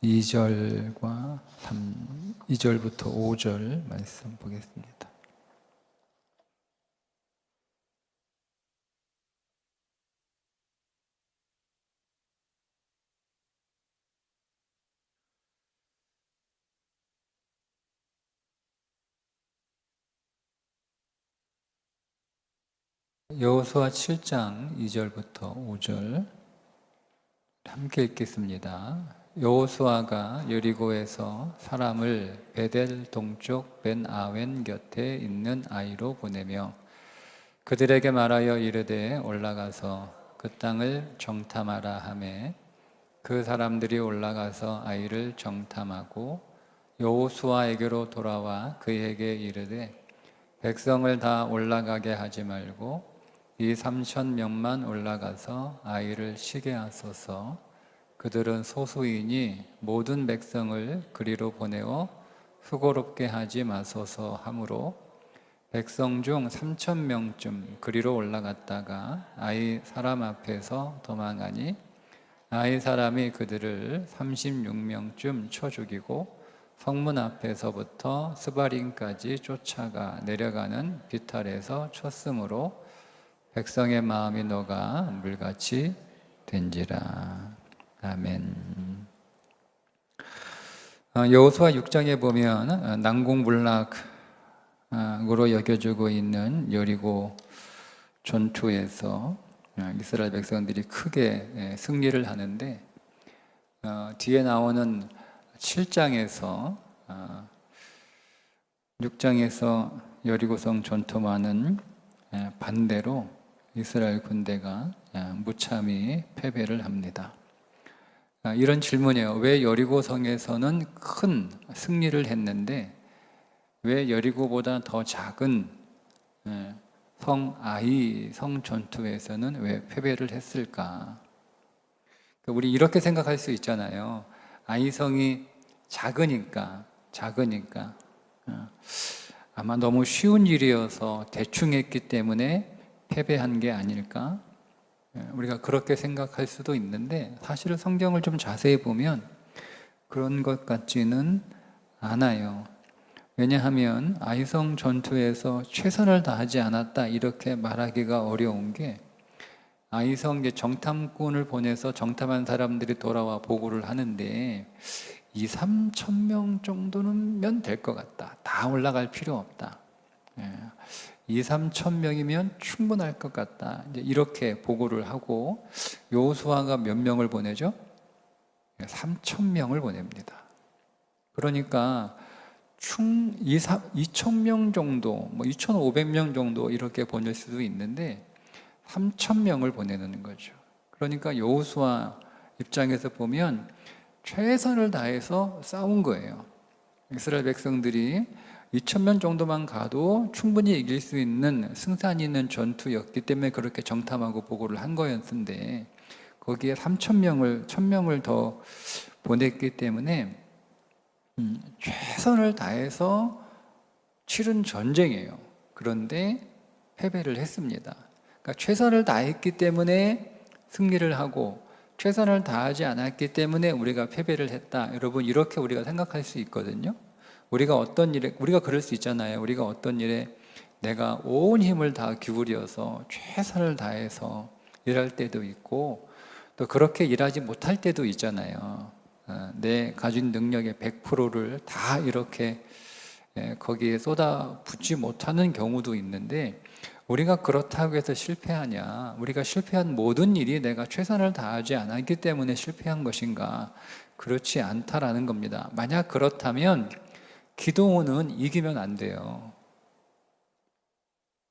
2절과 2절부터 5절 말씀 보겠습니다. 여호수아 7장 2절부터 5절 함께 읽겠습니다. 여호수아가 여리고에서 사람을 베델 동쪽 벤 아웬 곁에 있는 아이로 보내며 그들에게 말하여 이르되 올라가서 그 땅을 정탐하라 하매 그 사람들이 올라가서 아이를 정탐하고 여호수아에게로 돌아와 그에게 이르되 백성을 다 올라가게 하지 말고 이 3,000명만 올라가서 아이를 쉬게 하소서. 그들은 소수이니 모든 백성을 그리로 보내어 수고롭게 하지 마소서 하므로 백성 중 3,000명쯤 그리로 올라갔다가 아이 사람 앞에서 도망하니 아이 사람이 그들을 36명쯤 쳐 죽이고 성문 앞에서부터 스바림까지 쫓아가 내려가는 비탈에서 쳤으므로 백성의 마음이 녹아 물같이 된지라. 아멘. 여호수아 6장에 보면 난공불락으로 여겨지고 있는 여리고 전투에서 이스라엘 백성들이 크게 승리를 하는데 뒤에 나오는 7장에서 6장에서 여리고성 전투와는 반대로 이스라엘 군대가 무참히 패배를 합니다. 이런 질문이에요. 왜 여리고성에서는 큰 승리를 했는데 왜 여리고보다 더 작은 성 전투에서는 왜 패배를 했을까? 우리 이렇게 생각할 수 있잖아요. 아이성이 작으니까 아마 너무 쉬운 일이어서 대충 했기 때문에 패배한 게 아닐까? 우리가 그렇게 생각할 수도 있는데 사실 성경을 좀 자세히 보면 그런 것 같지는 않아요. 왜냐하면 아이성 전투에서 최선을 다하지 않았다 이렇게 말하기가 어려운 게 아이성 정탐꾼을 보내서 정탐한 사람들이 돌아와 보고를 하는데 2,000~3,000명 정도는 될 것 같다. 다 올라갈 필요 없다. 2,000~3,000명이면 충분할 것 같다. 이렇게 보고를 하고 여호수아가 몇 명을 보내죠? 3,000명을 보냅니다. 그러니까 2,000명 정도, 2,500명 정도 이렇게 보낼 수도 있는데 3,000명을 보내는 거죠. 그러니까 여호수아 입장에서 보면 최선을 다해서 싸운 거예요. 이스라엘 백성들이 2,000명 정도만 가도 충분히 이길 수 있는 승산이 있는 전투였기 때문에 그렇게 정탐하고 보고를 한 거였는데 거기에 1,000명을 더 보냈기 때문에 최선을 다해서 치른 전쟁이에요. 그런데 패배를 했습니다. 그러니까 최선을 다했기 때문에 승리를 하고 최선을 다하지 않았기 때문에 우리가 패배를 했다. 여러분 이렇게 우리가 생각할 수 있거든요. 우리가 그럴 수 있잖아요. 우리가 어떤 일에 내가 온 힘을 다 기울여서 최선을 다해서 일할 때도 있고 또 그렇게 일하지 못할 때도 있잖아요. 내 가진 능력의 100%를 다 이렇게 거기에 쏟아붓지 못하는 경우도 있는데 우리가 그렇다고 해서 실패하냐? 우리가 실패한 모든 일이 내가 최선을 다하지 않았기 때문에 실패한 것인가? 그렇지 않다라는 겁니다. 만약 그렇다면 기드온은 이기면 안 돼요.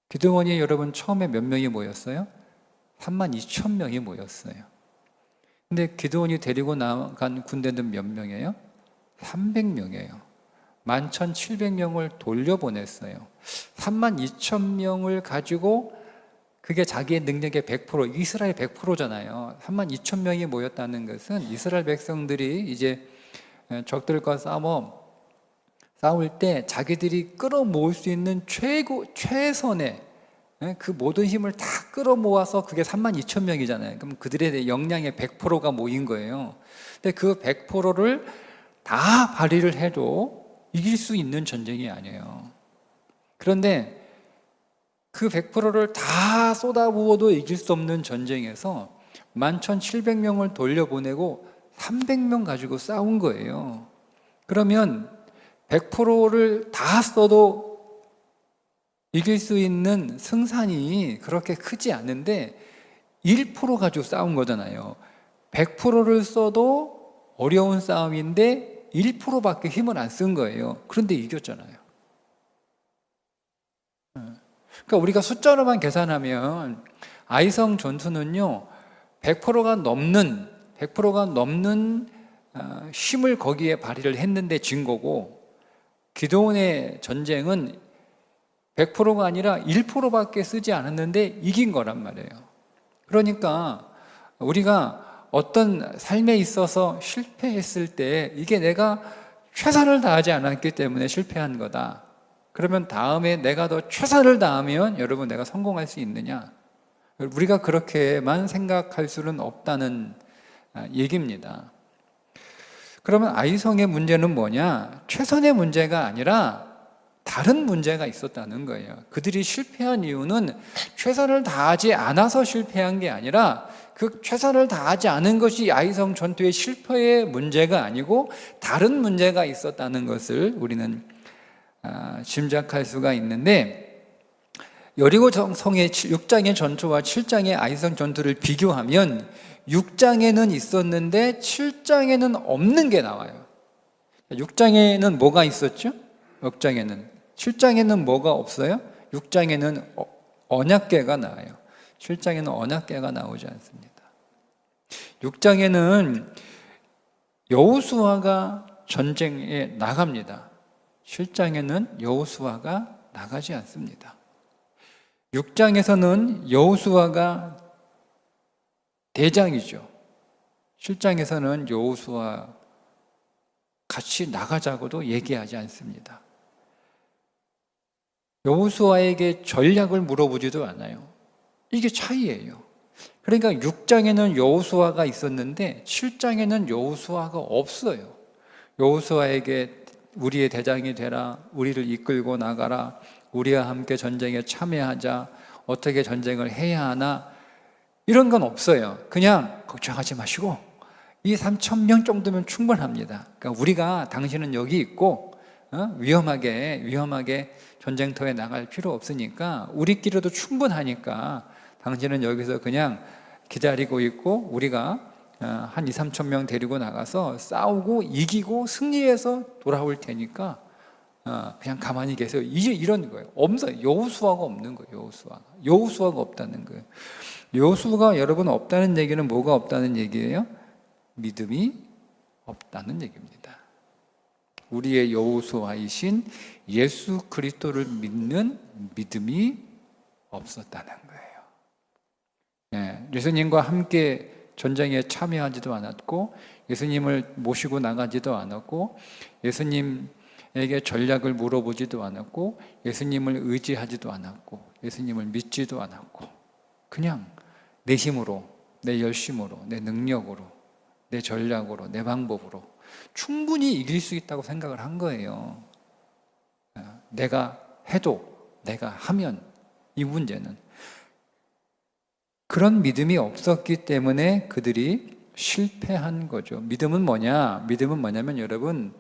기드온이 여러분 처음에 몇 명이 모였어요? 32,000명이 모였어요. 근데 기드온이 데리고 나간 군대는 몇 명이에요? 300명이에요. 11,700명을 돌려보냈어요. 32,000명을 가지고 그게 자기의 능력의 100%, 이스라엘 100%잖아요. 32,000명이 모였다는 것은 이스라엘 백성들이 이제 적들과 싸울 때 자기들이 끌어모을 수 있는 최선의 그 모든 힘을 다 끌어모아서 그게 32,000명이잖아요. 그럼 그들의 역량의 100%가 모인 거예요. 근데 그 100%를 다 발휘를 해도 이길 수 있는 전쟁이 아니에요. 그런데 그 100%를 다 쏟아부어도 이길 수 없는 전쟁에서 11,700명을 돌려보내고 300명 가지고 싸운 거예요. 그러면 100%를 다 써도 이길 수 있는 승산이 그렇게 크지 않은데 1% 가지고 싸운 거잖아요. 100%를 써도 어려운 싸움인데 1%밖에 힘을 안 쓴 거예요. 그런데 이겼잖아요. 그러니까 우리가 숫자로만 계산하면 아이성 전투는요 100%가 넘는 힘을 거기에 발휘를 했는데 진 거고, 기드온의 전쟁은 100%가 아니라 1%밖에 쓰지 않았는데 이긴 거란 말이에요. 그러니까 우리가 어떤 삶에 있어서 실패했을 때 이게 내가 최선을 다하지 않았기 때문에 실패한 거다. 그러면 다음에 내가 더 최선을 다하면 여러분 내가 성공할 수 있느냐? 우리가 그렇게만 생각할 수는 없다는 얘기입니다. 그러면 아이성의 문제는 뭐냐? 최선의 문제가 아니라 다른 문제가 있었다는 거예요. 그들이 실패한 이유는 최선을 다하지 않아서 실패한 게 아니라 그 최선을 다하지 않은 것이 아이성 전투의 실패의 문제가 아니고 다른 문제가 있었다는 것을 우리는 짐작할 수가 있는데, 여리고 성의 6장의 전투와 7장의 아이성 전투를 비교하면 6장에는 있었는데 7장에는 없는 게 나와요. 6장에는 뭐가 있었죠? 6장에는. 7장에는 뭐가 없어요? 6장에는 언약궤가 나와요. 7장에는 언약궤가 나오지 않습니다. 6장에는 여호수아가 전쟁에 나갑니다. 7장에는 여호수아가 나가지 않습니다. 6장에서는 여호수아가 대장이죠. 7장에서는 여호수아 같이 나가자고도 얘기하지 않습니다. 여호수아에게 전략을 물어보지도 않아요. 이게 차이예요. 그러니까 6장에는 여호수아가 있었는데 7장에는 여호수아가 없어요. 여호수아에게 우리의 대장이 되라, 우리를 이끌고 나가라, 우리와 함께 전쟁에 참여하자, 어떻게 전쟁을 해야 하나, 이런 건 없어요. 그냥 걱정하지 마시고 이 3,000명 정도면 충분합니다. 그러니까 우리가 당신은 여기 있고 위험하게 전쟁터에 나갈 필요 없으니까 우리끼리도 충분하니까 당신은 여기서 그냥 기다리고 있고 우리가 한 2,000~3,000명 데리고 나가서 싸우고 이기고 승리해서 돌아올 테니까 그냥 가만히 계세요. 이제 이런 거예요. 없어요. 여호수아가 없는 거예요. 여호수아가 없다는 거예요. 여호수아가 여러분 없다는 얘기는 뭐가 없다는 얘기예요? 믿음이 없다는 얘기입니다. 우리의 여호수아이신 예수 그리스도를 믿는 믿음이 없었다는 거예요. 예수님과 함께 전쟁에 참여하지도 않았고, 예수님을 모시고 나가지도 않았고, 예수님에게 전략을 물어보지도 않았고, 예수님을 의지하지도 않았고, 예수님을 믿지도 않았고, 그냥 내 힘으로, 내 열심으로, 내 능력으로, 내 전략으로, 내 방법으로 충분히 이길 수 있다고 생각을 한 거예요. 내가 해도, 내가 하면, 이 문제는. 그런 믿음이 없었기 때문에 그들이 실패한 거죠. 믿음은 뭐냐? 믿음은 뭐냐면 여러분,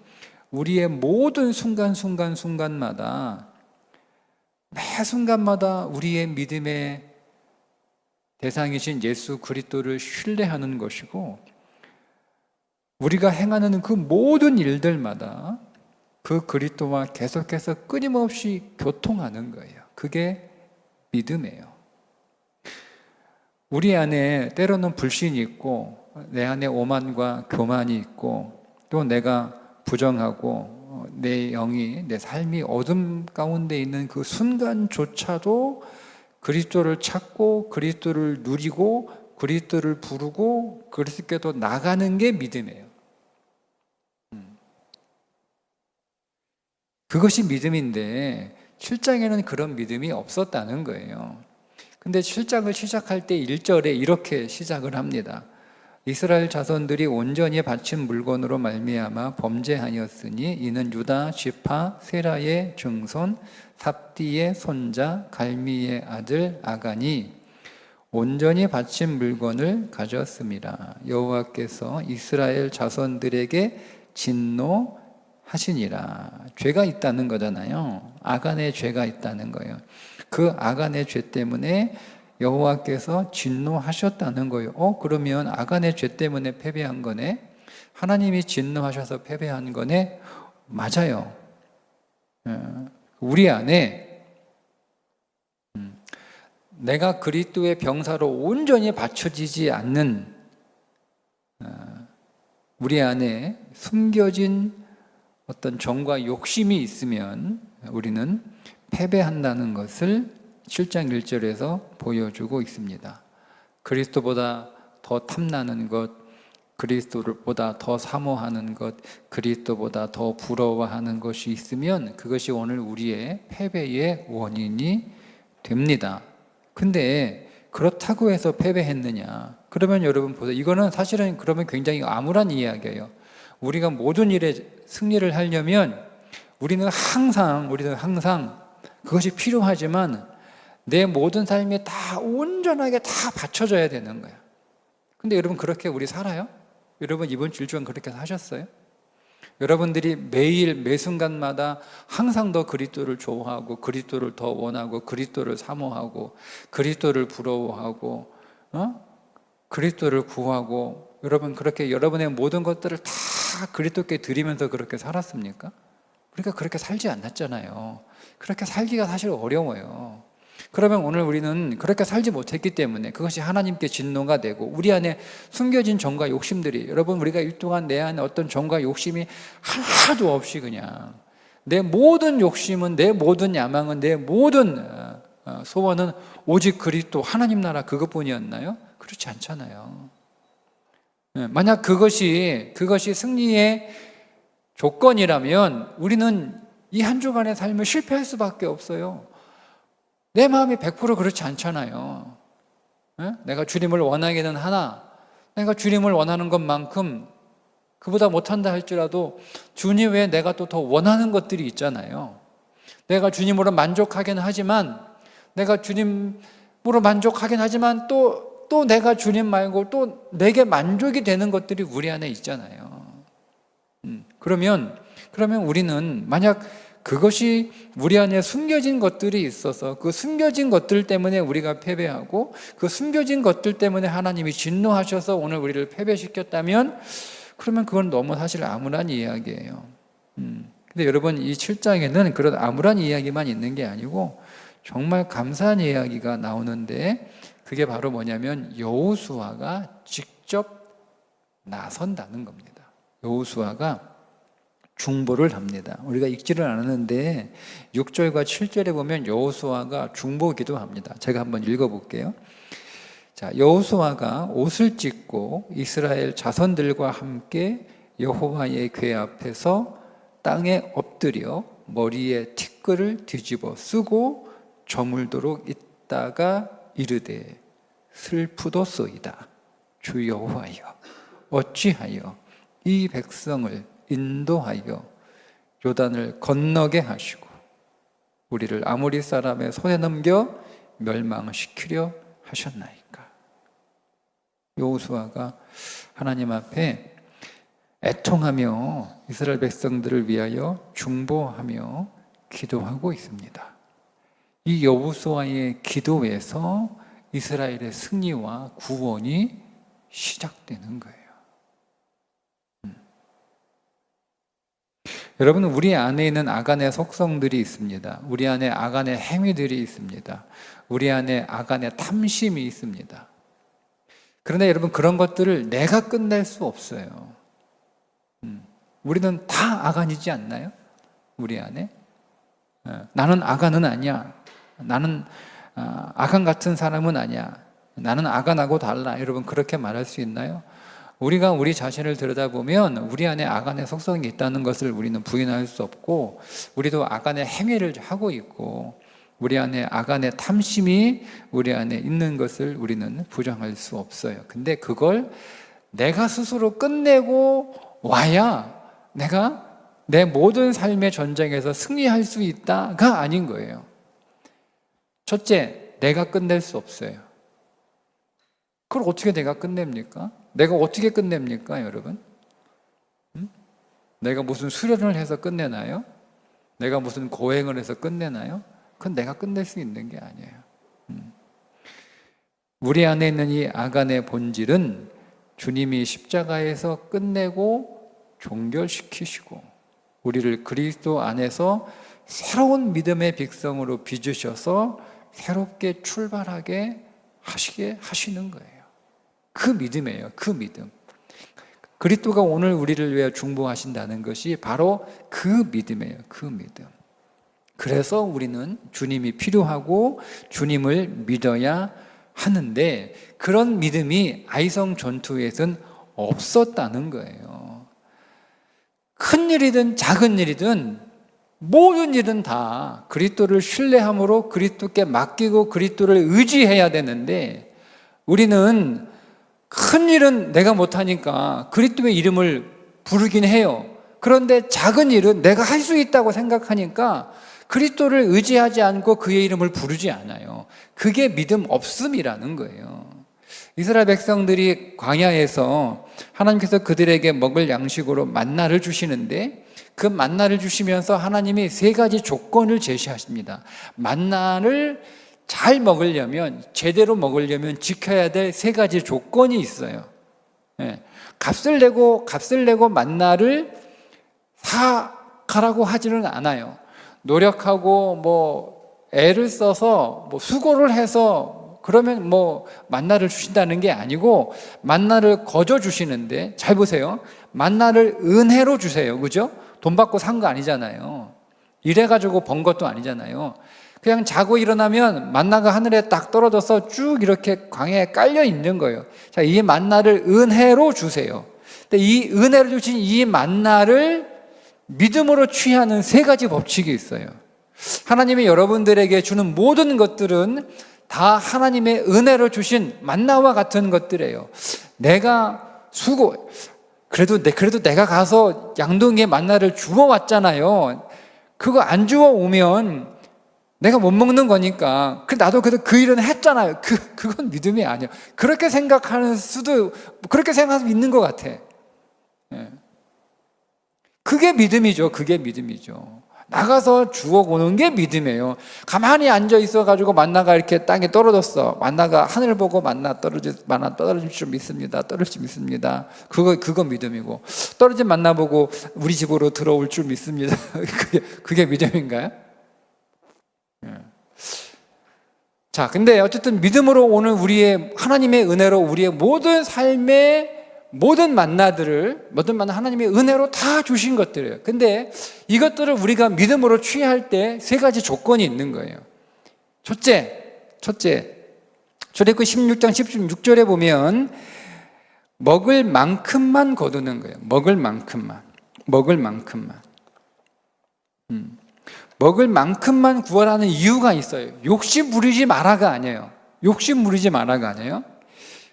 우리의 모든 순간마다 매 순간마다 우리의 믿음의 대상이신 예수 그리스도를 신뢰하는 것이고, 우리가 행하는 그 모든 일들마다 그 그리스도와 계속해서 끊임없이 교통하는 거예요. 그게 믿음이에요. 우리 안에 때로는 불신이 있고, 내 안에 오만과 교만이 있고, 또 내가 부정하고 내 영이, 내 삶이 어둠 가운데 있는 그 순간조차도 그리스도를 찾고 그리스도를 누리고 그리스도를 부르고 그리스도께로 나가는 게 믿음이에요. 그것이 믿음인데 7장에는 그런 믿음이 없었다는 거예요. 근데 7장을 시작할 때 1절에 이렇게 시작을 합니다. 이스라엘 자손들이 온전히 바친 물건으로 말미암아 범죄하였으니 이는 유다 지파 세라의 증손 삽디의 손자 갈미의 아들 아간이 온전히 바친 물건을 가졌습니다. 여호와께서 이스라엘 자손들에게 진노하시니라. 죄가 있다는 거잖아요. 아간의 죄가 있다는 거예요. 그 아간의 죄 때문에 여호와께서 진노하셨다는 거예요. 그러면 아간의 죄 때문에 패배한 거네? 하나님이 진노하셔서 패배한 거네? 맞아요. 우리 안에 내가 그리스도의 병사로 온전히 받쳐지지 않는 우리 안에 숨겨진 어떤 정과 욕심이 있으면 우리는 패배한다는 것을 7장 1절에서 보여주고 있습니다. 그리스도보다 더 탐나는 것, 그리스도보다 더 사모하는 것, 그리스도보다 더 부러워하는 것이 있으면 그것이 오늘 우리의 패배의 원인이 됩니다. 근데 그렇다고 해서 패배했느냐? 그러면 여러분 보세요. 이거는 사실은 그러면 굉장히 암울한 이야기예요. 우리가 모든 일에 승리를 하려면 우리는 항상 그것이 필요하지만 내 모든 삶이 다 온전하게 다 받쳐져야 되는 거야. 근데 여러분 그렇게 우리 살아요? 여러분 이번 주 일주간 그렇게 사셨어요? 여러분들이 매일 매 순간마다 항상 더 그리스도를 좋아하고 그리스도를 더 원하고 그리스도를 사모하고 그리스도를 부러워하고 그리스도를 구하고 여러분 그렇게 여러분의 모든 것들을 다 그리스도께 드리면서 그렇게 살았습니까? 그러니까 그렇게 살지 않았잖아요. 그렇게 살기가 사실 어려워요. 그러면 오늘 우리는 그렇게 살지 못했기 때문에 그것이 하나님께 진노가 되고 우리 안에 숨겨진 정과 욕심들이 여러분 우리가 일 동안 내 안에 어떤 정과 욕심이 하나도 없이 그냥 내 모든 욕심은 내 모든 야망은 내 모든 소원은 오직 그리스도 하나님 나라 그것뿐이었나요? 그렇지 않잖아요. 만약 그것이 승리의 조건이라면 우리는 이 한 주간의 삶을 실패할 수밖에 없어요. 내 마음이 100% 그렇지 않잖아요. 내가 주님을 원하기는 하나 내가 주님을 원하는 것만큼 그보다 못한다 할지라도 주님 외에 내가 또 더 원하는 것들이 있잖아요. 내가 주님으로 만족하긴 하지만 또 내가 주님 말고 또 내게 만족이 되는 것들이 우리 안에 있잖아요. 그러면 우리는 만약 그것이 우리 안에 숨겨진 것들이 있어서 그 숨겨진 것들 때문에 우리가 패배하고 그 숨겨진 것들 때문에 하나님이 진노하셔서 오늘 우리를 패배시켰다면 그러면 그건 너무 사실 암울한 이야기예요. 근데 여러분 이 7장에는 그런 암울한 이야기만 있는 게 아니고 정말 감사한 이야기가 나오는데 그게 바로 뭐냐면 여호수아가 직접 나선다는 겁니다. 여호수아가 중보를 합니다. 우리가 읽지를 않았는데 6절과 7절에 보면 여호수아가 중보 기도합니다. 제가 한번 읽어볼게요. 자, 여호수아가 옷을 찢고 이스라엘 자손들과 함께 여호와의 궤 앞에서 땅에 엎드려 머리에 티끌을 뒤집어 쓰고 저물도록 있다가 이르되 슬프도소이다. 주 여호와여 어찌하여 이 백성을 인도하여 요단을 건너게 하시고 우리를 아모리 사람의 손에 넘겨 멸망시키려 하셨나이까. 여호수아가 하나님 앞에 애통하며 이스라엘 백성들을 위하여 중보하며 기도하고 있습니다. 이 여호수아의 기도에서 이스라엘의 승리와 구원이 시작되는 거예요. 여러분 우리 안에 있는 아간의 속성들이 있습니다. 우리 안에 아간의 행위들이 있습니다. 우리 안에 아간의 탐심이 있습니다. 그런데 여러분 그런 것들을 내가 끝낼 수 없어요. 우리는 다 아간이지 않나요? 우리 안에 나는 아간은 아니야. 나는 아간 같은 사람은 아니야. 나는 아간하고 달라. 여러분 그렇게 말할 수 있나요? 우리가 우리 자신을 들여다보면 우리 안에 아간의 속성이 있다는 것을 우리는 부인할 수 없고 우리도 아간의 행위를 하고 있고 우리 안에 아간의 탐심이 우리 안에 있는 것을 우리는 부정할 수 없어요. 근데 그걸 내가 스스로 끝내고 와야 내가 내 모든 삶의 전쟁에서 승리할 수 있다가 아닌 거예요. 첫째, 내가 끝낼 수 없어요. 그걸 어떻게 내가 끝냅니까? 내가 어떻게 끝냅니까, 여러분? 내가 무슨 수련을 해서 끝내나요? 내가 무슨 고행을 해서 끝내나요? 그건 내가 끝낼 수 있는 게 아니에요. 우리 안에 있는 이 아간의 본질은 주님이 십자가에서 끝내고 종결시키시고 우리를 그리스도 안에서 새로운 믿음의 백성으로 빚으셔서 새롭게 출발하게 하시게 하시는 거예요. 그 믿음이에요. 그 믿음. 그리스도가 오늘 우리를 위해 중보하신다는 것이 바로 그 믿음이에요. 그 믿음. 그래서 우리는 주님이 필요하고 주님을 믿어야 하는데 그런 믿음이 아이성 전투에서는 없었다는 거예요. 큰 일이든 작은 일이든 모든 일은 다 그리스도를 신뢰함으로 그리스도께 맡기고 그리스도를 의지해야 되는데 우리는 큰 일은 내가 못하니까 그리스도의 이름을 부르긴 해요. 그런데 작은 일은 내가 할 수 있다고 생각하니까 그리스도를 의지하지 않고 그의 이름을 부르지 않아요. 그게 믿음 없음이라는 거예요. 이스라엘 백성들이 광야에서 하나님께서 그들에게 먹을 양식으로 만나를 주시는데 그 만나를 주시면서 하나님이 세 가지 조건을 제시하십니다. 만나를 잘 먹으려면, 제대로 먹으려면 지켜야 될 세 가지 조건이 있어요. 값을 내고 만나를 사가라고 하지는 않아요. 노력하고 애를 써서 수고를 해서 그러면 만나를 주신다는 게 아니고 만나를 거저 주시는데 잘 보세요. 만나를 은혜로 주세요. 그죠? 돈 받고 산 거 아니잖아요. 일해가지고 번 것도 아니잖아요. 그냥 자고 일어나면 만나가 하늘에 딱 떨어져서 쭉 이렇게 광야에 깔려 있는 거예요. 자, 이 만나를 은혜로 주세요. 근데 이 은혜로 주신 이 만나를 믿음으로 취하는 세 가지 법칙이 있어요. 하나님이 여러분들에게 주는 모든 것들은 다 하나님의 은혜로 주신 만나와 같은 것들이에요. 내가 그래도 내가 가서 양동이에 만나를 주워 왔잖아요. 그거 안 주워 오면 내가 못 먹는 거니까. 나도 그래도 그 일은 했잖아요. 그건 믿음이 아니에요. 그렇게 생각하는 수도, 그렇게 생각할 수 있는 것 같아. 그게 믿음이죠. 그게 믿음이죠. 나가서 주워 오는 게 믿음이에요. 가만히 앉아 있어가지고 만나가 이렇게 땅에 떨어졌어. 만나가 하늘 보고 만나 떨어질 줄 믿습니다. 떨어질 줄 믿습니다. 그거 믿음이고. 떨어진 만나 보고 우리 집으로 들어올 줄 믿습니다. 그게 믿음인가요? 자, 근데 어쨌든 믿음으로 오늘 우리의 하나님의 은혜로 우리의 모든 삶의 모든 만나 하나님의 은혜로 다 주신 것들이에요. 근데 이것들을 우리가 믿음으로 취할 때 세 가지 조건이 있는 거예요. 첫째, 출애굽기 16장 16절에 보면 먹을 만큼만 거두는 거예요. 먹을 만큼만. 먹을 만큼만 구하라는 이유가 있어요. 욕심 부리지 마라가 아니에요.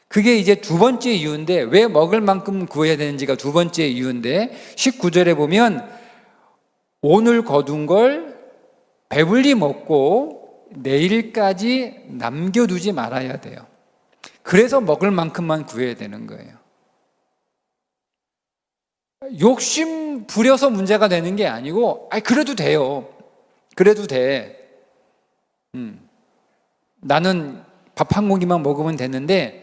그게 이제 두 번째 이유인데, 왜 먹을 만큼 구해야 되는지가 두 번째 이유인데, 19절에 보면 오늘 거둔 걸 배불리 먹고 내일까지 남겨두지 말아야 돼요. 그래서 먹을 만큼만 구해야 되는 거예요. 욕심 부려서 문제가 되는 게 아니고, 그래도 돼요. 그래도 돼. 나는 밥 한 공기만 먹으면 되는데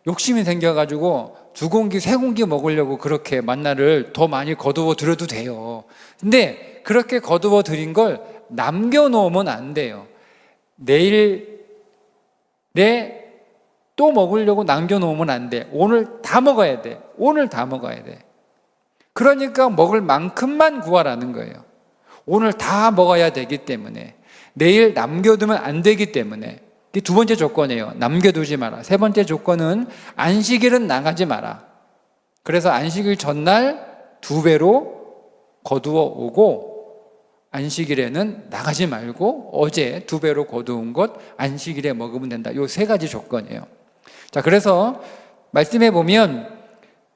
욕심이 생겨가지고 두 공기, 세 공기 먹으려고 그렇게 만나를 더 많이 거두어 드려도 돼요. 근데 그렇게 거두어 드린 걸 남겨놓으면 안 돼요. 내일에 또 먹으려고 남겨놓으면 안 돼. 오늘 다 먹어야 돼. 그러니까 먹을 만큼만 구하라는 거예요. 오늘 다 먹어야 되기 때문에, 내일 남겨두면 안 되기 때문에. 이게 두 번째 조건이에요. 남겨두지 마라. 세 번째 조건은 안식일은 나가지 마라. 그래서 안식일 전날 2배로 거두어 오고 안식일에는 나가지 말고 어제 2배로 거두은 것 안식일에 먹으면 된다. 요 3가지 조건이에요. 자, 그래서 말씀해 보면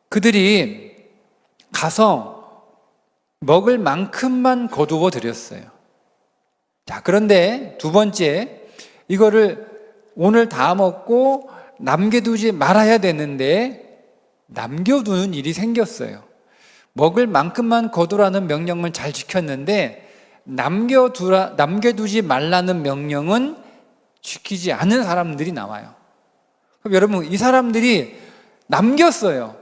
그들이 가서 먹을 만큼만 거두어 드렸어요. 자, 그런데 2번째, 이거를 오늘 다 먹고 남겨두지 말아야 되는데 남겨두는 일이 생겼어요. 먹을 만큼만 거두라는 명령은 잘 지켰는데 남겨두지 말라는 명령은 지키지 않은 사람들이 나와요. 그럼 여러분, 이 사람들이 남겼어요.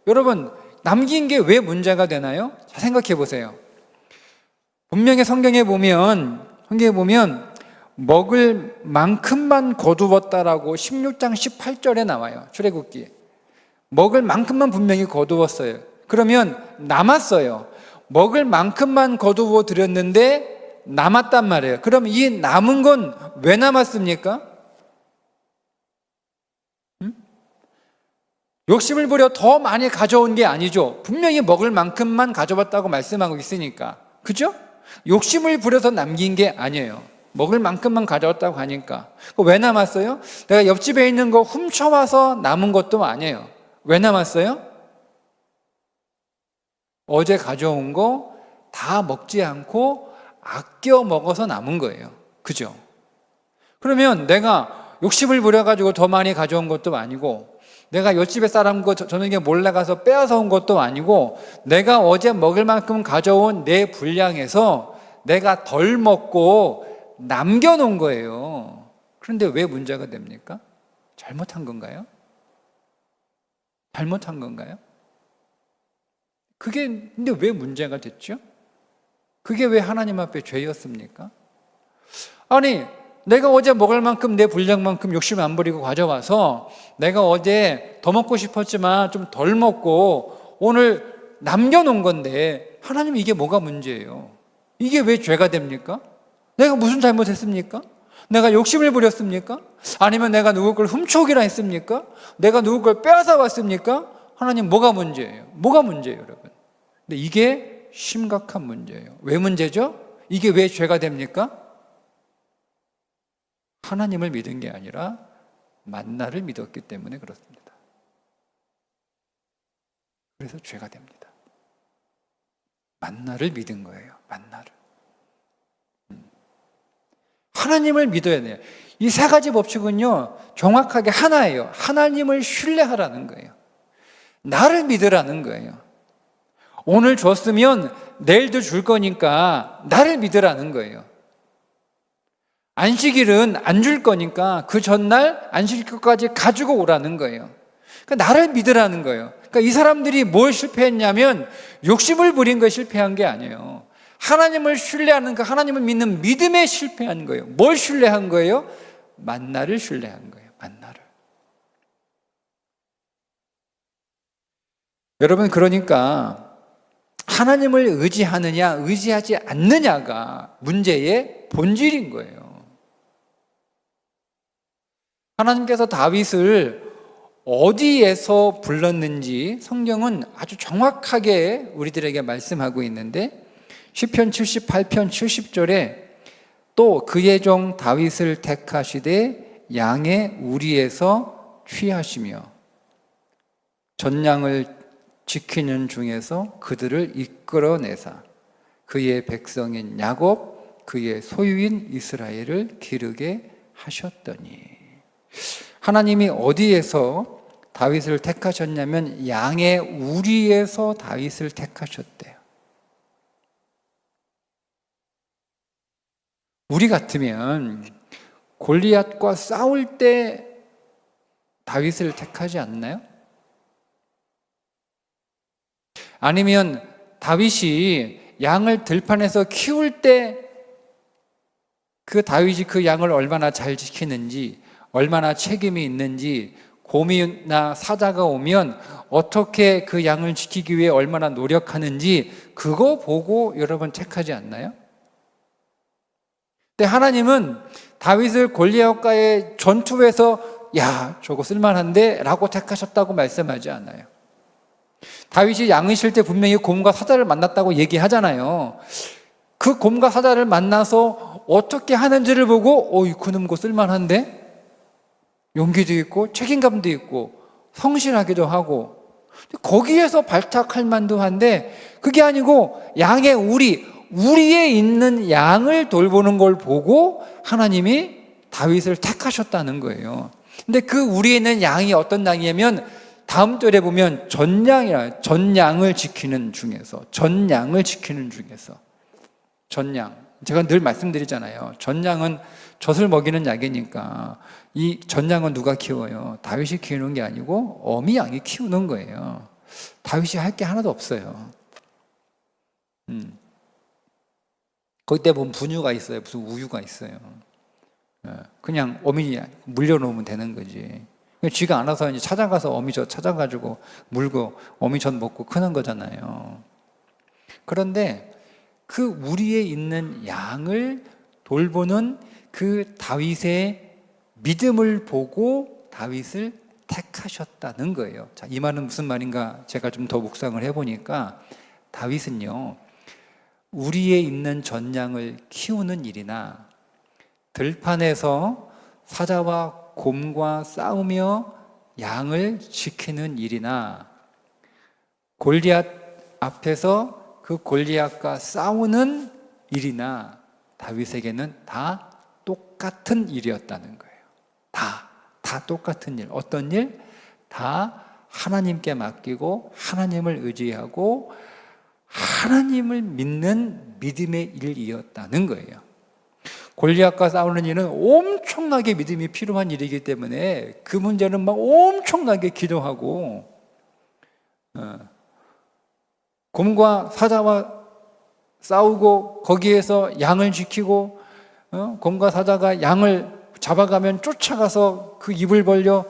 여러분, 남긴 게 왜 문제가 되나요? 자, 생각해 보세요. 분명히 성경에 보면 먹을 만큼만 거두었다라고 16장 18절에 나와요. 출애굽기. 먹을 만큼만 분명히 거두었어요. 그러면 남았어요. 먹을 만큼만 거두어 드렸는데 남았단 말이에요. 그럼 이 남은 건 왜 남았습니까? 욕심을 부려 더 많이 가져온 게 아니죠. 분명히 먹을 만큼만 가져왔다고 말씀하고 있으니까. 그죠? 욕심을 부려서 남긴 게 아니에요. 먹을 만큼만 가져왔다고 하니까. 왜 남았어요? 내가 옆집에 있는 거 훔쳐와서 남은 것도 아니에요. 왜 남았어요? 어제 가져온 거 다 먹지 않고 아껴 먹어서 남은 거예요. 그죠? 그러면 내가 욕심을 부려가지고 더 많이 가져온 것도 아니고, 내가 옆집에 사람 거 저녁에 몰래 가서 빼앗아 온 것도 아니고, 내가 어제 먹을 만큼 가져온 내 분량에서 내가 덜 먹고 남겨놓은 거예요. 그런데 왜 문제가 됩니까? 잘못한 건가요? 잘못한 건가요? 그게 근데 왜 문제가 됐죠? 그게 왜 하나님 앞에 죄였습니까? 아니, 내가 어제 먹을 만큼 내 분량만큼 욕심 안 부리고 가져와서 내가 어제 더 먹고 싶었지만 좀 덜 먹고 오늘 남겨놓은 건데, 하나님 이게 뭐가 문제예요? 이게 왜 죄가 됩니까? 내가 무슨 잘못했습니까? 내가 욕심을 부렸습니까? 아니면 내가 누구 걸 훔쳐오기라 했습니까? 내가 누구 걸 빼앗아 왔습니까? 하나님 뭐가 문제예요? 뭐가 문제예요, 여러분? 근데 이게 심각한 문제예요. 왜 문제죠? 이게 왜 죄가 됩니까? 하나님을 믿은 게 아니라 만나를 믿었기 때문에 그렇습니다. 그래서 죄가 됩니다. 만나를 믿은 거예요. 만나를. 하나님을 믿어야 돼요. 이 3가지 법칙은요, 정확하게 하나예요. 하나님을 신뢰하라는 거예요. 나를 믿으라는 거예요. 오늘 줬으면 내일도 줄 거니까 나를 믿으라는 거예요. 안식일은 안 줄 거니까 그 전날 안식일까지 가지고 오라는 거예요. 그러니까 나를 믿으라는 거예요. 그러니까 이 사람들이 뭘 실패했냐면 욕심을 부린 거에 실패한 게 아니에요. 하나님을 신뢰하는 그 하나님을 믿는 믿음에 실패한 거예요. 뭘 신뢰한 거예요? 만나를 신뢰한 거예요. 만나를. 여러분, 그러니까 하나님을 의지하느냐 의지하지 않느냐가 문제의 본질인 거예요. 하나님께서 다윗을 어디에서 불렀는지 성경은 아주 정확하게 우리들에게 말씀하고 있는데, 시편 78편 70절에 또 그의 종 다윗을 택하시되 양의 우리에서 취하시며 전양을 지키는 중에서 그들을 이끌어내사 그의 백성인 야곱 그의 소유인 이스라엘을 기르게 하셨더니. 하나님이 어디에서 다윗을 택하셨냐면 양의 우리에서 다윗을 택하셨대요. 우리 같으면 골리앗과 싸울 때 다윗을 택하지 않나요? 아니면 다윗이 양을 들판에서 키울 때 그 다윗이 그 양을 얼마나 잘 지키는지, 얼마나 책임이 있는지, 곰이나 사자가 오면 어떻게 그 양을 지키기 위해 얼마나 노력하는지 그거 보고 여러분 택하지 않나요? 근데 하나님은 다윗을 골리앗과의 전투에서 야, 저거 쓸만한데? 라고 택하셨다고 말씀하지 않아요. 다윗이 양을 실 때 분명히 곰과 사자를 만났다고 얘기하잖아요. 그 곰과 사자를 만나서 어떻게 하는지를 보고 그놈 거 쓸만한데? 용기도 있고 책임감도 있고 성실하기도 하고 거기에서 발탁할 만도 한데 그게 아니고 우리에 있는 양을 돌보는 걸 보고 하나님이 다윗을 택하셨다는 거예요. 근데 그 우리에 있는 양이 어떤 양이냐면 다음 절에 보면 전양을 지키는 중에서 전양. 제가 늘 말씀드리잖아요. 전양은 젖을 먹이는 약이니까 이 전양은 누가 키워요? 다윗이 키우는 게 아니고 어미 양이 키우는 거예요. 다윗이 할 게 하나도 없어요. 거기다 보면 분유가 있어요. 무슨 우유가 있어요. 그냥 어미 물려놓으면 되는 거지. 쥐가 알아서 이제 찾아가서 어미젖 찾아가지고 물고 어미젖 먹고 크는 거잖아요. 그런데 그 우리에 있는 양을 돌보는 그 다윗의 믿음을 보고 다윗을 택하셨다는 거예요. 자, 이 말은 무슨 말인가 제가 좀 더 묵상을 해보니까 다윗은요, 우리에 있는 전양을 키우는 일이나 들판에서 사자와 곰과 싸우며 양을 지키는 일이나 골리앗 앞에서 그 골리앗과 싸우는 일이나 다윗에게는 다 똑같은 일이었다는 거예요. 다 똑같은 일. 어떤 일? 다 하나님께 맡기고 하나님을 의지하고 하나님을 믿는 믿음의 일이었다는 거예요. 골리앗과 싸우는 일은 엄청나게 믿음이 필요한 일이기 때문에 그 문제는 막 엄청나게 기도하고 곰과 사자와 싸우고 거기에서 양을 지키고 곰과 사자가 양을 잡아가면 쫓아가서 그 입을 벌려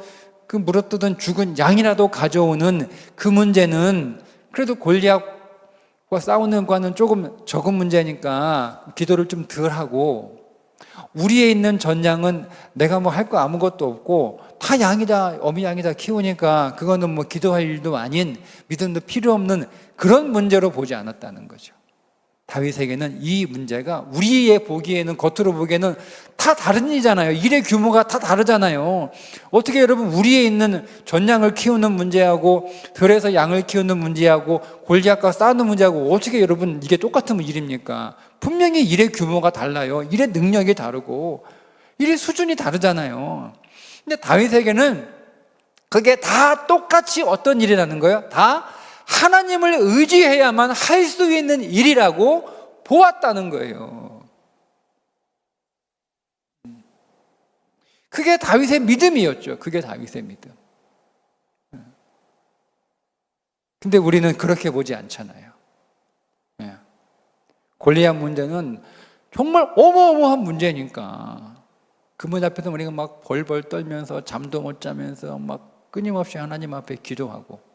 그 물어뜯은 죽은 양이라도 가져오는 그 문제는 그래도 골리앗과 싸우는 과는 조금 적은 문제니까 기도를 좀 덜 하고 우리에 있는 전양은 내가 뭐 할 거 아무것도 없고 다 양이다 어미 양이다 키우니까 그거는 뭐 기도할 일도 아닌 믿음도 필요 없는 그런 문제로 보지 않았다는 거죠. 다윗에게는 이 문제가 우리의 보기에는 겉으로 보기에는 다 다른 일이잖아요. 일의 규모가 다 다르잖아요. 어떻게 여러분 우리에 있는 전양을 키우는 문제하고 들에서 양을 키우는 문제하고 골리앗과 싸우는 문제하고 어떻게 여러분 이게 똑같은 일입니까? 분명히 일의 규모가 달라요. 일의 능력이 다르고 일의 수준이 다르잖아요. 근데 다윗에게는 그게 다 똑같이 어떤 일이라는 거예요? 다 하나님을 의지해야만 할 수 있는 일이라고 보았다는 거예요. 그게 다윗의 믿음이었죠. 그게 다윗의 믿음. 근데 우리는 그렇게 보지 않잖아요. 골리앗 문제는 정말 어마어마한 문제니까 그 문제 앞에서 우리가 막 벌벌 떨면서 잠도 못 자면서 막 끊임없이 하나님 앞에 기도하고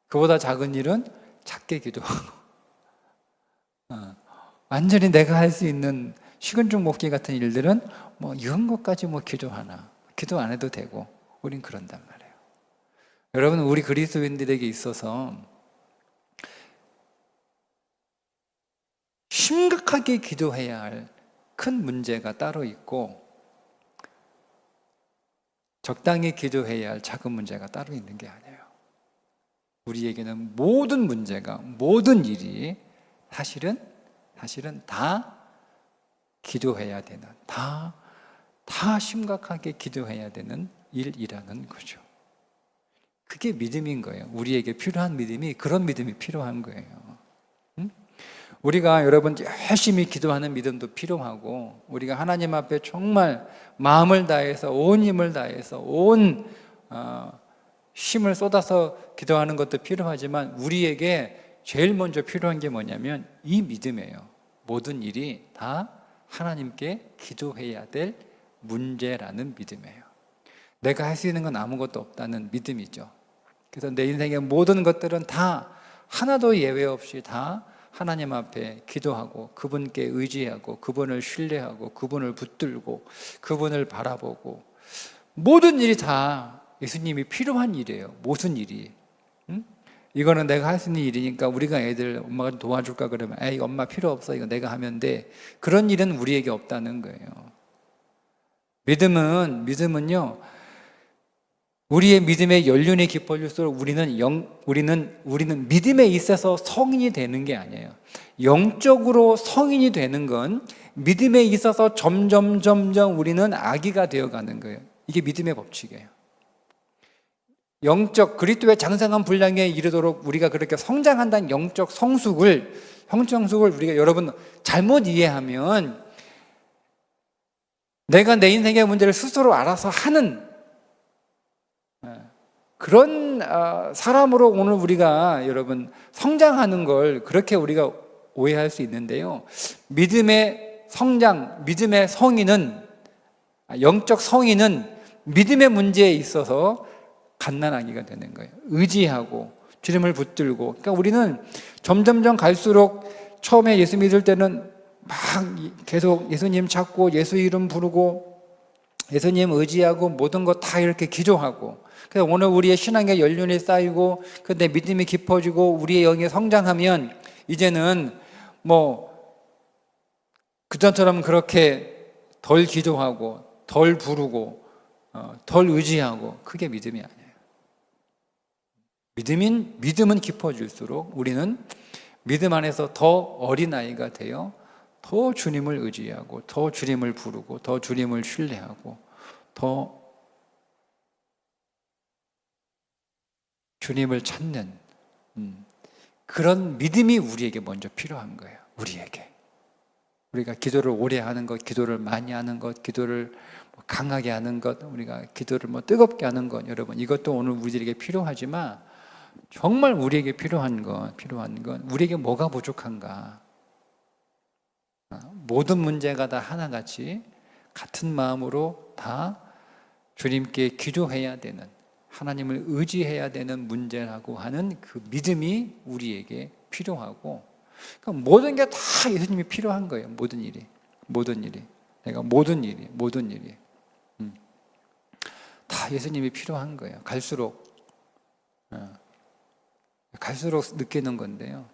그보다 작은 일은 작게 기도하고 완전히 내가 할 수 있는 식은 죽 먹기 같은 일들은 뭐 이런 것까지 뭐 기도하나 기도 안 해도 되고 우린 그런단 말이에요. 여러분 우리 그리스도인들에게 있어서 심각하게 기도해야 할 큰 문제가 따로 있고 적당히 기도해야 할 작은 문제가 따로 있는 게 아니에요. 우리에게는 모든 문제가 모든 일이 사실은 다 기도해야 되는 다 심각하게 기도해야 되는 일이라는 거죠. 그게 믿음인 거예요. 우리에게 필요한 믿음이 그런 믿음이 필요한 거예요. 우리가 여러분 열심히 기도하는 믿음도 필요하고 우리가 하나님 앞에 정말 마음을 다해서 온 힘을 다해서 온 힘을 쏟아서 기도하는 것도 필요하지만 우리에게 제일 먼저 필요한 게 뭐냐면 이 믿음이에요. 모든 일이 다 하나님께 기도해야 될 문제라는 믿음이에요. 내가 할 수 있는 건 아무것도 없다는 믿음이죠. 그래서 내 인생의 모든 것들은 다 하나도 예외 없이 다 하나님 앞에 기도하고 그분께 의지하고 그분을 신뢰하고 그분을 붙들고 그분을 바라보고 모든 일이 다 예수님이 필요한 일이에요. 모든 일이. 이거는 내가 할 수 있는 일이니까 우리가 애들 엄마가 좀 도와줄까 그러면 에이 엄마 필요 없어 이거 내가 하면 돼. 그런 일은 우리에게 없다는 거예요. 믿음은요 우리의 믿음의 연륜이 깊어질수록 우리는 믿음에 있어서 성인이 되는 게 아니에요. 영적으로 성인이 되는 건 믿음에 있어서 점점 우리는 아기가 되어가는 거예요. 이게 믿음의 법칙이에요. 영적 그리스도의 장성한 분량에 이르도록 우리가 그렇게 성장한다는 영적 성숙을 우리가 여러분 잘못 이해하면 내가 내 인생의 문제를 스스로 알아서 하는 그런 사람으로 오늘 우리가 여러분 성장하는 걸 그렇게 우리가 오해할 수 있는데요. 믿음의 성장, 믿음의 성인은 영적 성인은 믿음의 문제에 있어서 갓난아기가 되는 거예요. 의지하고 주님을 붙들고. 그러니까 우리는 점점 갈수록 처음에 예수 믿을 때는 막 계속 예수님 찾고 예수 이름 부르고 예수님 의지하고 모든 거 다 이렇게 기도하고. 그래서 오늘 우리의 신앙의 연륜이 쌓이고 근데 믿음이 깊어지고 우리의 영이 성장하면 이제는 뭐 그전처럼 그렇게 덜 기도하고 덜 부르고 덜 의지하고 그게 믿음이 아니에요. 믿음은 깊어질수록 우리는 믿음 안에서 더 어린아이가 되어 더 주님을 의지하고 더 주님을 부르고 더 주님을 신뢰하고 더 주님을 찾는 그런 믿음이 우리에게 먼저 필요한 거예요. 우리가 기도를 오래 하는 것, 기도를 많이 하는 것, 기도를 강하게 하는 것, 우리가 기도를 뜨겁게 하는 것, 여러분 이것도 오늘 우리에게 필요하지만 정말 우리에게 필요한 건 우리에게 뭐가 부족한가? 모든 문제가 다 하나같이 같은 마음으로 다 주님께 기도해야 되는 하나님을 의지해야 되는 문제라고 하는 그 믿음이 우리에게 필요하고 그러니까 모든 게 다 예수님이 필요한 거예요. 모든 일이 내가 모든 일이 다 예수님이 필요한 거예요. 갈수록 느끼는 건데요.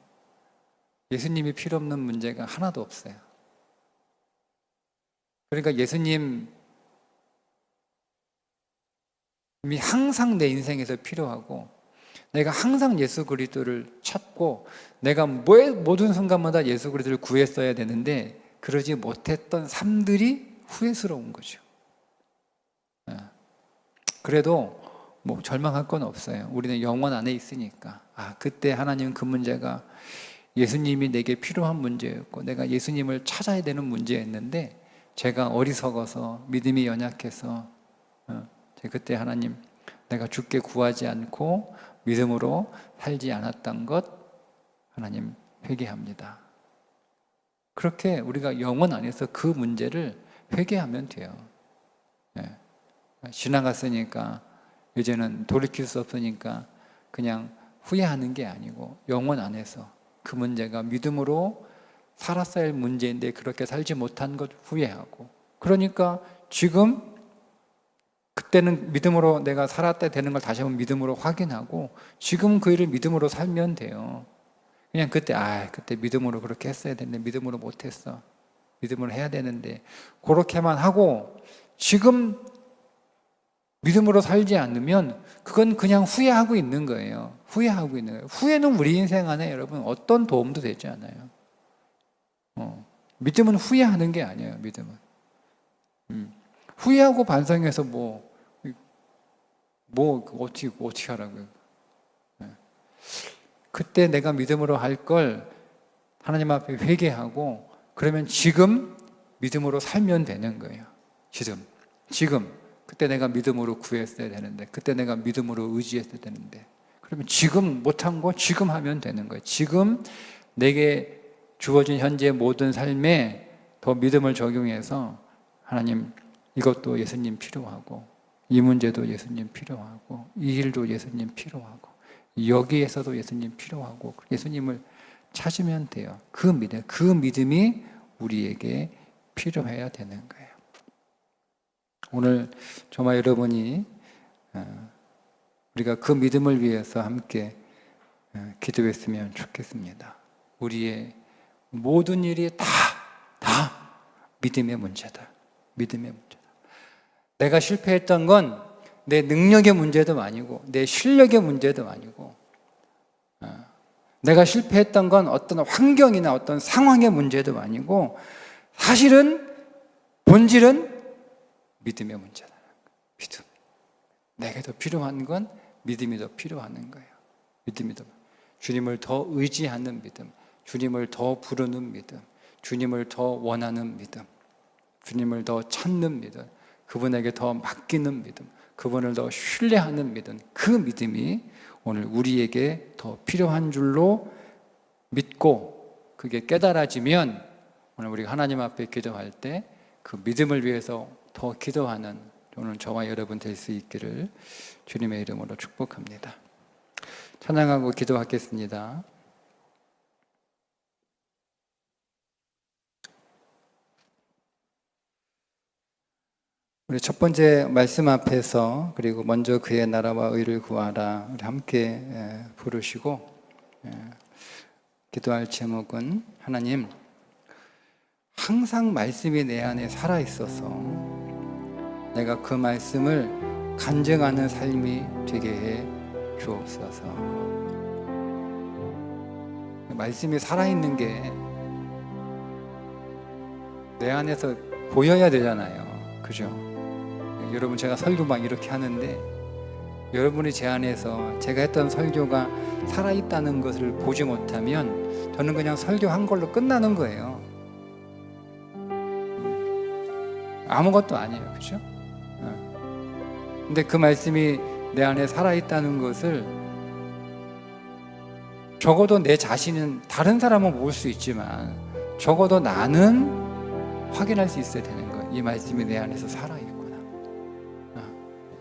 예수님이 필요 없는 문제가 하나도 없어요. 그러니까 예수님이 항상 내 인생에서 필요하고 내가 항상 예수 그리스도를 찾고 내가 모든 순간마다 예수 그리스도를 구했어야 되는데 그러지 못했던 삶들이 후회스러운 거죠. 그래도 뭐 절망할 건 없어요. 우리는 영원 안에 있으니까. 그때 하나님 그 문제가 예수님이 내게 필요한 문제였고 내가 예수님을 찾아야 되는 문제였는데 제가 어리석어서 믿음이 연약해서 그때 하나님 내가 주께 구하지 않고 믿음으로 살지 않았던 것 하나님 회개합니다. 그렇게 우리가 영원 안에서 그 문제를 회개하면 돼요. 지나갔으니까 이제는 돌이킬 수 없으니까 그냥 후회하는 게 아니고 영원 안에서 그 문제가 믿음으로 살았어야 할 문제인데 그렇게 살지 못한 것 후회하고 그러니까 지금 그때는 믿음으로 내가 살았다 되는 걸 다시 한번 믿음으로 확인하고 지금 그 일을 믿음으로 살면 돼요. 그냥 그때 믿음으로 그렇게 했어야 되는데 믿음으로 못했어. 믿음으로 해야 되는데 그렇게만 하고 지금 믿음으로 살지 않으면 그건 그냥 후회하고 있는 거예요. 후회는 우리 인생 안에 여러분 어떤 도움도 되지 않아요. 믿음은 후회하는 게 아니에요. 믿음은 후회하고 반성해서 어떻게 하라고요. 그때 내가 믿음으로 할 걸 하나님 앞에 회개하고 그러면 지금 믿음으로 살면 되는 거예요. 지금 그때 내가 믿음으로 구했어야 되는데 그때 내가 믿음으로 의지했어야 되는데 그러면 지금 못한 거 지금 하면 되는 거예요. 지금 내게 주어진 현재 모든 삶에 더 믿음을 적용해서 하나님 이것도 예수님 필요하고 이 문제도 예수님 필요하고 이 일도 예수님 필요하고 여기에서도 예수님 필요하고 예수님을 찾으면 돼요. 그 믿음이 우리에게 필요해야 되는 거예요. 오늘 정말 여러분이 우리가 그 믿음을 위해서 함께 기도했으면 좋겠습니다. 우리의 모든 일이 다 믿음의 문제다. 믿음의 문제다. 내가 실패했던 건 내 능력의 문제도 아니고 내 실력의 문제도 아니고 내가 실패했던 건 어떤 환경이나 어떤 상황의 문제도 아니고 사실은 본질은 믿음의 문제다. 믿음. 내게 더 필요한 건 믿음이 더 필요한 거예요. 믿음이 더 주님을 더 의지하는 믿음, 주님을 더 부르는 믿음, 주님을 더 원하는 믿음, 주님을 더 찾는 믿음, 그분에게 더 맡기는 믿음, 그분을 더 신뢰하는 믿음, 그 믿음이 오늘 우리에게 더 필요한 줄로 믿고 그게 깨달아지면 오늘 우리가 하나님 앞에 기도할 때 그 믿음을 위해서 더 기도하는 오늘 저와 여러분 될 수 있기를 주님의 이름으로 축복합니다. 찬양하고 기도하겠습니다. 우리 첫 번째 말씀 앞에서 그리고 먼저 그의 나라와 의를 구하라 우리 함께 부르시고 기도할 제목은 하나님 항상 말씀이 내 안에 살아 있어서 내가 그 말씀을 간증하는 삶이 되게 해 주옵소서. 말씀이 살아있는 게 내 안에서 보여야 되잖아요. 그죠? 여러분 제가 설교 막 이렇게 하는데 여러분이 제 안에서 제가 했던 설교가 살아있다는 것을 보지 못하면 저는 그냥 설교한 걸로 끝나는 거예요. 아무것도 아니에요. 그죠? 근데 그 말씀이 내 안에 살아있다는 것을 적어도 내 자신은 다른 사람은 모를 수 있지만 적어도 나는 확인할 수 있어야 되는 거예요. 이 말씀이 내 안에서 살아있구나.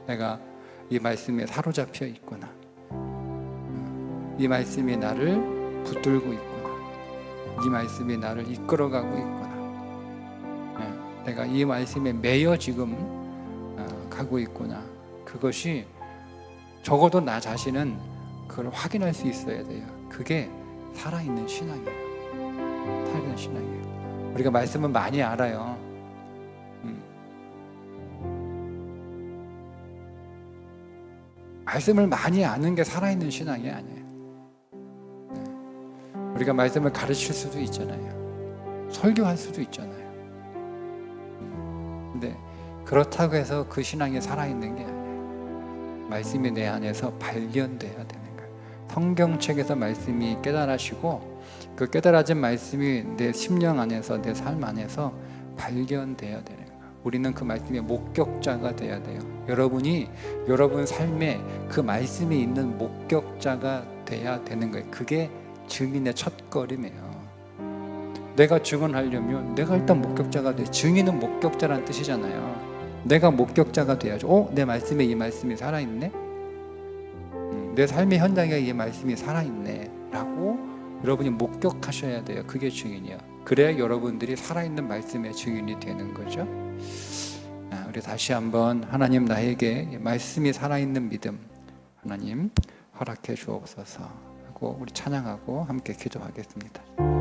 내가 이 말씀에 사로잡혀 있구나. 이 말씀이 나를 붙들고 있구나. 이 말씀이 나를 이끌어가고 있구나. 내가 이 말씀에 매여 지금 가고 있구나. 그것이 적어도 나 자신은 그걸 확인할 수 있어야 돼요. 그게 살아있는 신앙이에요. 살아있는 신앙이에요. 우리가 말씀은 많이 알아요. 말씀을 많이 아는 게 살아있는 신앙이 아니에요. 우리가 말씀을 가르칠 수도 있잖아요. 설교할 수도 있잖아요. 근데 그렇다고 해서 그 신앙이 살아있는 게 아니에요. 말씀이 내 안에서 발견돼야 되는 거예요. 성경책에서 말씀이 깨달아지고 그 깨달아진 말씀이 내 심령 안에서 내 삶 안에서 발견돼야 되는 거예요. 우리는 그 말씀의 목격자가 돼야 돼요. 여러분이 여러분 삶에 그 말씀이 있는 목격자가 돼야 되는 거예요. 그게 증인의 첫걸음이에요. 내가 증언하려면 내가 일단 목격자가 돼. 증인은 목격자란 뜻이잖아요. 내가 목격자가 돼야죠. 내 말씀에 이 말씀이 살아있네? 내 삶의 현장에 이 말씀이 살아있네 라고 여러분이 목격하셔야 돼요. 그게 증인이야. 그래야 여러분들이 살아있는 말씀의 증인이 되는 거죠. 우리 다시 한번 하나님 나에게 말씀이 살아있는 믿음 하나님 허락해 주옵소서 하고 우리 찬양하고 함께 기도하겠습니다.